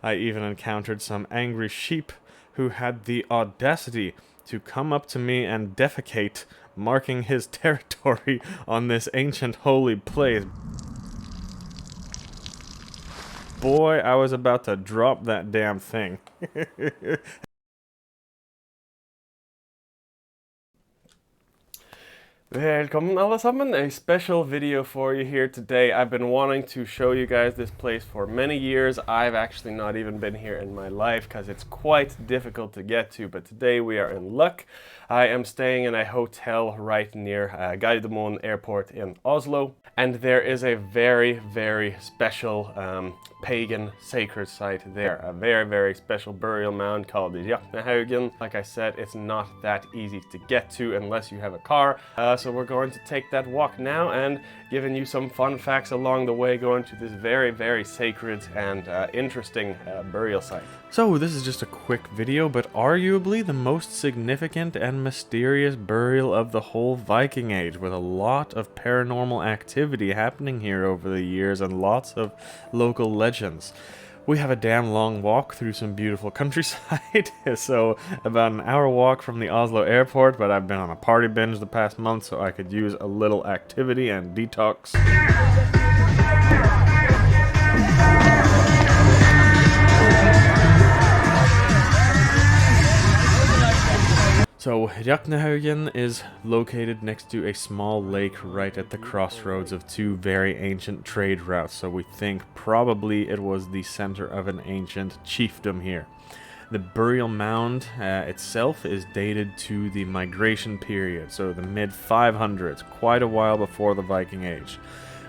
I even encountered some angry sheep who had the audacity to come up to me and defecate, marking his territory on this ancient holy place. Boy, I was about to drop that damn thing. Welcome alle sammen, a special video for you here today. I've been wanting to show you guys this place for many years. I've actually not even been here in my life because it's quite difficult to get to, but today we are in luck. I am staying in a hotel right near Gardermoen Airport in Oslo, and there is a very, very special pagan sacred site there. A very, very special burial mound called the Raknehaugen. Like I said, it's not that easy to get to unless you have a car. So we're going to take that walk now and giving you some fun facts along the way going to this very, very sacred and interesting burial site. So this is just a quick video, but arguably the most significant and mysterious burial of the whole Viking Age, with a lot of paranormal activity happening here over the years and lots of local legends. We have a damn long walk through some beautiful countryside, so about an hour walk from the Oslo Airport, but I've been on a party binge the past month, so I could use a little activity and detox. So Raknehaugen is located next to a small lake right at the crossroads of two very ancient trade routes, so we think probably it was the center of an ancient chiefdom here. The burial mound itself is dated to the migration period, so the mid-500s, quite a while before the Viking Age.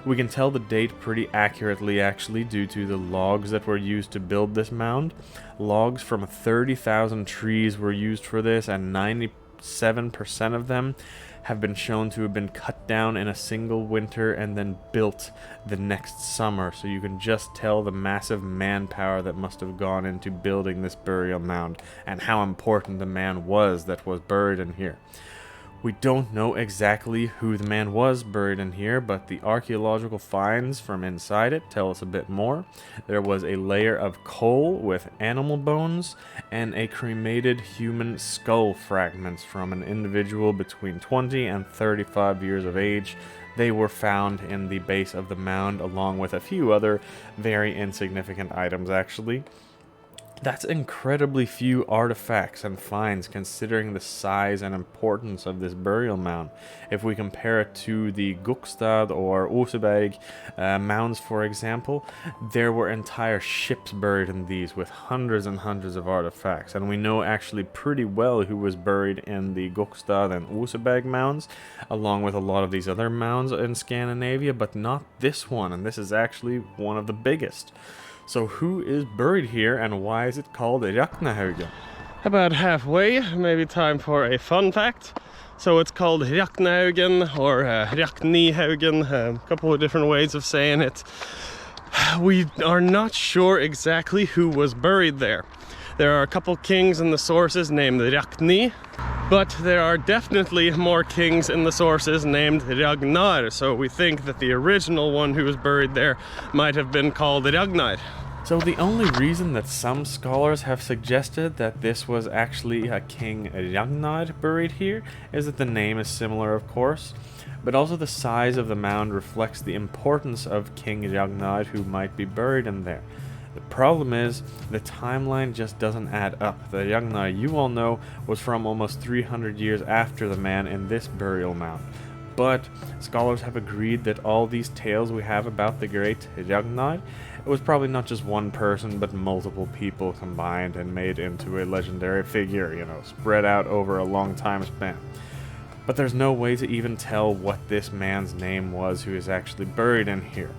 We can tell the date pretty accurately actually due to the logs that were used to build this mound. Logs from 30,000 trees were used for this, and 97% of them have been shown to have been cut down in a single winter and then built the next summer. So you can just tell the massive manpower that must have gone into building this burial mound and how important the man was that was buried in here. We don't know exactly who the man was buried in here, but the archaeological finds from inside it tell us a bit more. There was a layer of coal with animal bones and a cremated human skull fragments from an individual between 20 and 35 years of age. They were found in the base of the mound along with a few other very insignificant items actually. That's incredibly few artifacts and finds considering the size and importance of this burial mound. If we compare it to the Gokstad or Oseberg mounds, for example, there were entire ships buried in these with hundreds and hundreds of artifacts. And we know actually pretty well who was buried in the Gokstad and Oseberg mounds, along with a lot of these other mounds in Scandinavia, but not this one, and this is actually one of the biggest. So who is buried here and why is it called Raknehaugen? About halfway, maybe time for a fun fact. So it's called Raknehaugen or Raknehaugen, a couple of different ways of saying it. We are not sure exactly who was buried there. There are a couple kings in the sources named Rakni, but there are definitely more kings in the sources named Ragnar, so we think that the original one who was buried there might have been called Ragnar. So the only reason that some scholars have suggested that this was actually a King Ragnar buried here is that the name is similar, of course, but also the size of the mound reflects the importance of King Ragnar who might be buried in there. The problem is, the timeline just doesn't add up. The Ragnar you all know was from almost 300 years after the man in this burial mound. But scholars have agreed that all these tales we have about the great Ragnar, it was probably not just one person, but multiple people combined and made into a legendary figure, you know, spread out over a long time span. But there's no way to even tell what this man's name was who is actually buried in here.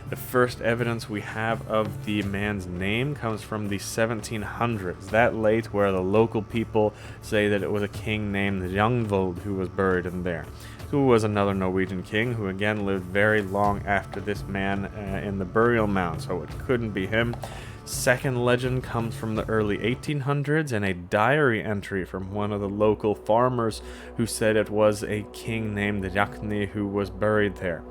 The first evidence we have of the man's name comes from the 1700s, that late, where the local people say that it was a king named Ragnvald who was buried in there, who was another Norwegian king who again lived very long after this man in the burial mound, so it couldn't be him. Second legend comes from the early 1800s in a diary entry from one of the local farmers who said it was a king named Rakni who was buried there.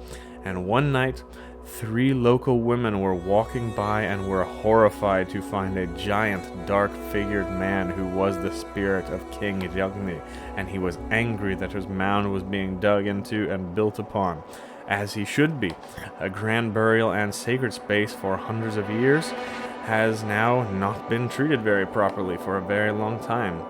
And one night, 3 local women were walking by and were horrified to find a giant, dark-figured man who was the spirit of King Rakni, and he was angry that his mound was being dug into and built upon, as he should be. A grand burial and sacred space for hundreds of years has now not been treated very properly for a very long time.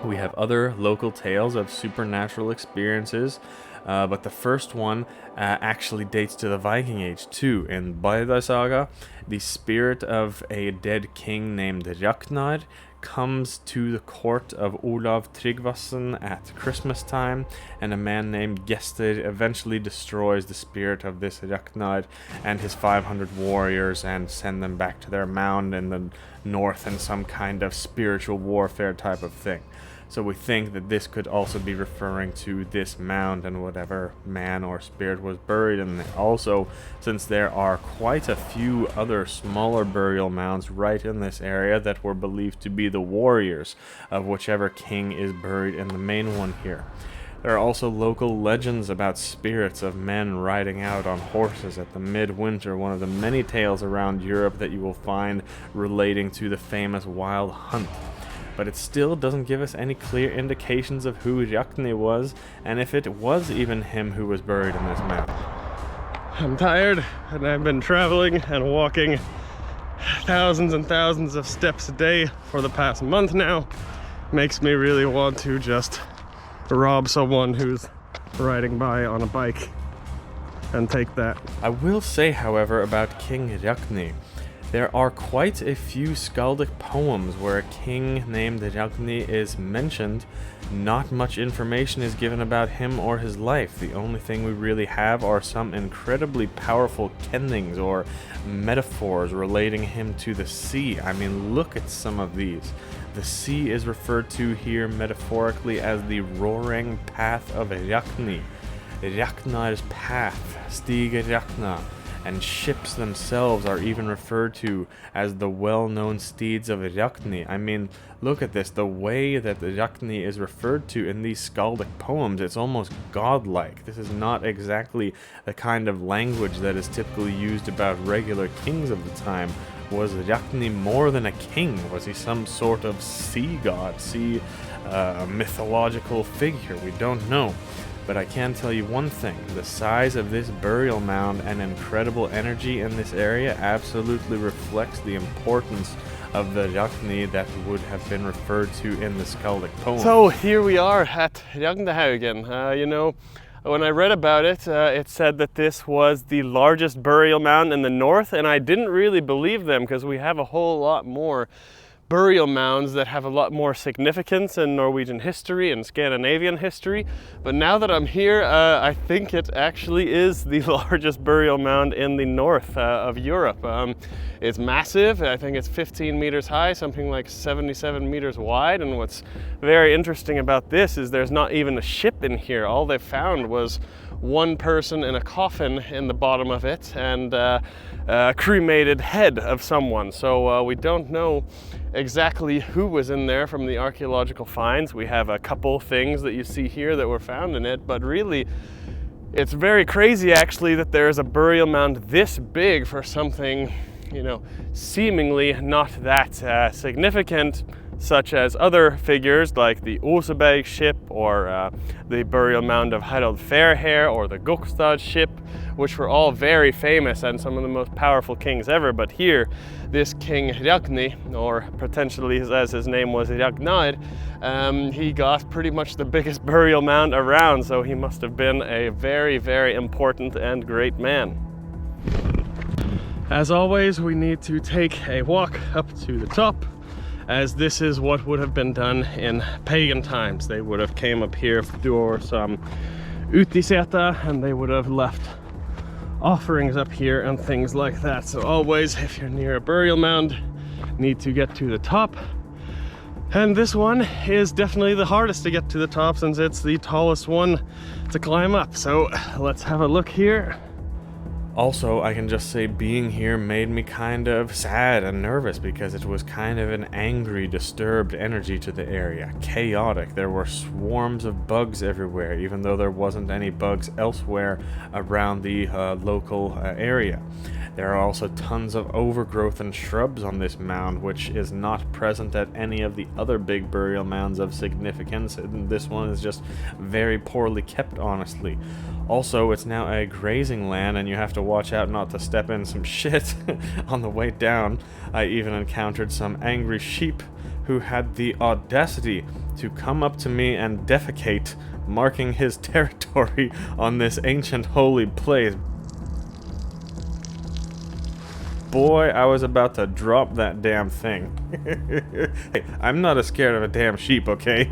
We have other local tales of supernatural experiences, but the first one actually dates to the Viking Age too. In Bárðar saga, the spirit of a dead king named Ragnar comes to the court of Olaf Tryggvason at Christmas time, and a man named Gest eventually destroys the spirit of this Ragnar and his 500 warriors and send them back to their mound in the north in some kind of spiritual warfare type of thing. So we think that this could also be referring to this mound and whatever man or spirit was buried in it. Also, since there are quite a few other smaller burial mounds right in this area that were believed to be the warriors of whichever king is buried in the main one here. There are also local legends about spirits of men riding out on horses at the midwinter, one of the many tales around Europe that you will find relating to the famous wild hunt. But it still doesn't give us any clear indications of who Rakni was, and if it was even him who was buried in this mound. I'm tired, and I've been traveling and walking thousands and thousands of steps a day for the past month now. Makes me really want to just rob someone who's riding by on a bike and take that. I will say, however, about King Rakni, there are quite a few Scaldic poems where a king named Rakni is mentioned. Not much information is given about him or his life. The only thing we really have are some incredibly powerful kennings or metaphors relating him to the sea. I mean, look at some of these. The sea is referred to here metaphorically as the roaring path of Rakni. Ragnar's path, Stiga Ragnar. And ships themselves are even referred to as the well-known steeds of Rakni. I mean, look at this, the way that Rakni is referred to in these Scaldic poems, it's almost godlike. This is not exactly the kind of language that is typically used about regular kings of the time. Was Rakni more than a king? Was he some sort of sea god, mythological figure? We don't know. But I can tell you one thing, the size of this burial mound and incredible energy in this area absolutely reflects the importance of the Rakni that would have been referred to in the Scaldic poem. So here we are at Raknehaugen. You know, when I read about it, it said that this was the largest burial mound in the north, and I didn't really believe them because we have a whole lot more burial mounds that have a lot more significance in Norwegian history and Scandinavian history. But now that I'm here, I think it actually is the largest burial mound in the north of Europe. It's massive. I think it's 15 meters high, something like 77 meters wide. And what's very interesting about this is there's not even a ship in here. All they found was one person in a coffin in the bottom of it and a cremated head of someone. So we don't know exactly who was in there from the archaeological finds. We have a couple things that you see here that were found in it, but really it's very crazy actually that there's a burial mound this big for something, you know, seemingly not that significant, such as other figures like the Oseberg ship or the burial mound of Harald Fairhair or the Gokstad ship, which were all very famous and some of the most powerful kings ever. But here, this King Rakni, or potentially as his name was Ragnar, he got pretty much the biggest burial mound around, so he must have been a very, very important and great man. As always, we need to take a walk up to the top, as this is what would have been done in pagan times. They would have came up here for some utiseta and they would have left offerings up here and things like that. So always, if you're near a burial mound, need to get to the top. And this one is definitely the hardest to get to the top since it's the tallest one to climb up. So let's have a look here. Also, I can just say being here made me kind of sad and nervous because it was kind of an angry, disturbed energy to the area. Chaotic. There were swarms of bugs everywhere, even though there wasn't any bugs elsewhere around the local area. There are also tons of overgrowth and shrubs on this mound, which is not present at any of the other big burial mounds of significance, and this one is just very poorly kept, honestly. Also, it's now a grazing land, and you have to watch out not to step in some shit on the way down. I even encountered some angry sheep who had the audacity to come up to me and defecate, marking his territory on this ancient holy place. Boy, I was about to drop that damn thing. Hey, I'm not as scared of a damn sheep, okay?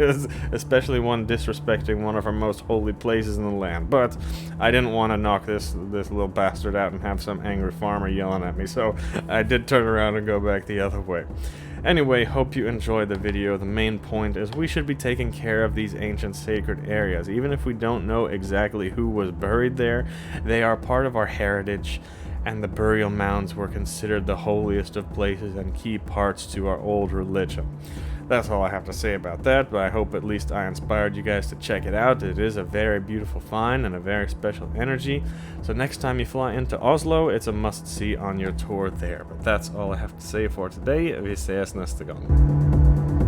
Especially one disrespecting one of our most holy places in the land. But I didn't want to knock this little bastard out and have some angry farmer yelling at me, so I did turn around and go back the other way. Anyway, hope you enjoyed the video. The main point is we should be taking care of these ancient sacred areas. Even if we don't know exactly who was buried there, they are part of our heritage, and the burial mounds were considered the holiest of places and key parts to our old religion. That's all I have to say about that, but I hope at least I inspired you guys to check it out. It is a very beautiful find and a very special energy, so next time you fly into Oslo, it's a must-see on your tour there. But that's all I have to say for today. Vi ses neste gang.